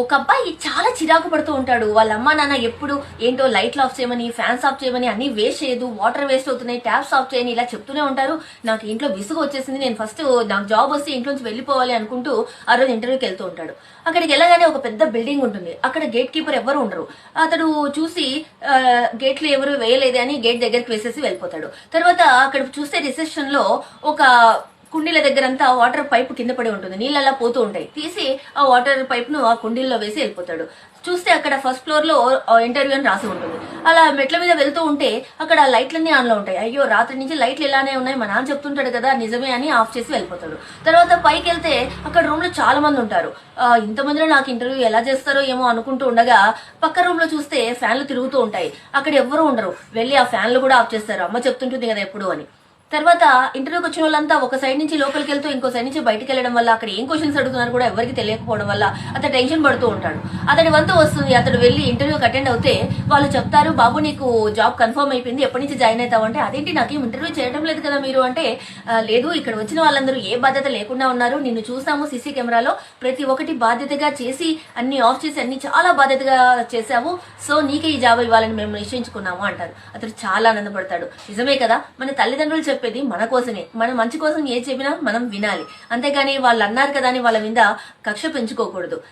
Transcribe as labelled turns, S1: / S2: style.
S1: ఒక అబ్బాయి చాలా చిరాకు పడుతూ ఉంటాడు. వాళ్ళ అమ్మా నాన్న ఎప్పుడు ఏంటో లైట్లు ఆఫ్ చేయమని, ఫ్యాన్స్ ఆఫ్ చేయమని, అన్ని వేస్ట్ చేయదు, వాటర్ వేస్ట్ అవుతున్నాయి, ట్యాప్స్ ఆఫ్ చేయని ఇలా చెప్తూనే ఉంటారు. నాకు ఇంట్లో విసుగు వచ్చేసింది, నేను ఫస్ట్ నాకు జాబ్ వస్తే ఇంట్లో నుంచి వెళ్ళిపోవాలి అనుకుంటూ ఆ రోజు ఇంటర్వ్యూకి వెళ్తూ ఉంటాడు. అక్కడికి వెళ్ళగానే ఒక పెద్ద బిల్డింగ్ ఉంటుంది. అక్కడ గేట్ కీపర్ ఎవరు ఉండరు. అతడు చూసి గేట్లు ఎవరు వేయలేదే అని గేట్ దగ్గరికి వేసేసి వెళ్ళిపోతాడు. తర్వాత అక్కడ చూస్తే రిసెప్షన్ లో ఒక కుండీల దగ్గరంతా వాటర్ పైప్ కింద పడి ఉంటుంది. నీళ్ళు అలా పోతూ ఉంటాయి. తీసి ఆ వాటర్ పైప్ ను ఆ కుండీల్లో వేసి వెళ్ళిపోతాడు. చూస్తే అక్కడ ఫస్ట్ ఫ్లోర్ లో ఇంటర్వ్యూ అని రాసి ఉంటుంది. అలా మెట్ల మీద వెళ్తూ ఉంటే అక్కడ లైట్లన్నీ ఆన్ లో ఉంటాయి. అయ్యో రాత్రి నుంచి లైట్లు ఇలానే ఉన్నాయి, మా నాన్న చెప్తుంటాడు కదా నిజమే అని ఆఫ్ చేసి వెళ్ళిపోతాడు. తర్వాత పైకి వెళ్తే అక్కడ రూమ్ లో చాలా మంది ఉంటారు. ఇంతమందిలో నాకు ఇంటర్వ్యూ ఎలా చేస్తారో ఏమో అనుకుంటూ ఉండగా పక్క రూమ్ లో చూస్తే ఫ్యాన్లు తిరుగుతూ ఉంటాయి. అక్కడ ఎవ్వరూ ఉండరు. వెళ్ళి ఆ ఫ్యాన్లు కూడా ఆఫ్ చేస్తారు, అమ్మ చెప్తుంటుంది కదా ఎప్పుడు అని. తర్వాత ఇంటర్వ్యూకి వచ్చిన వాళ్ళంతా ఒక సైడ్ నుంచి లోపలికి వెళ్తూ ఇంకో సైడ్ నుంచి బయటకు వెళ్ళడం వల్ల అక్కడ ఏం క్వశ్చన్స్ అడుగుతున్నారు కూడా ఎవరికి తెలియకపోవడం వల్ల అతను టెన్షన్ పడుతూ ఉంటాడు. అతడి వంతు వస్తుంది. అతడు వెళ్ళి ఇంటర్వ్యూకి అటెండ్ అవుతే వాళ్ళు చెప్తారు, బాబు నీకు జాబ్ కన్ఫర్మ్ అయిపోయింది, ఎప్పటి నుంచి జాయిన్ అవుతావు అంటే, అదేంటి నాకేం ఇంటర్వ్యూ చేయడం లేదు కదా మీరు అంటే, లేదు ఇక్కడ వచ్చిన వాళ్ళందరూ ఏ బాధ్యత లేకుండా ఉన్నారు, నిన్ను చూసాము సీసీ కెమెరాలో, ప్రతి ఒక్కటి బాధ్యతగా చేసి అన్ని ఆఫ్ చేసి అన్ని చాలా బాధ్యతగా చేశావు, సో నీకే ఈ జాబ్ ఇవ్వాలని మేము నిశ్చయించుకున్నాము అంటారు. అతడు చాలా ఆనందపడతాడు. నిజమే కదా, మన తల్లిదండ్రులు చెప్పేది మన కోసమే, మన మంచి కోసం ఏ చెప్పినా మనం వినాలి, అంతేగాని వాళ్ళు అన్నారు కదా అని వాళ్ళ మీద కక్ష పెంచుకోకూడదు.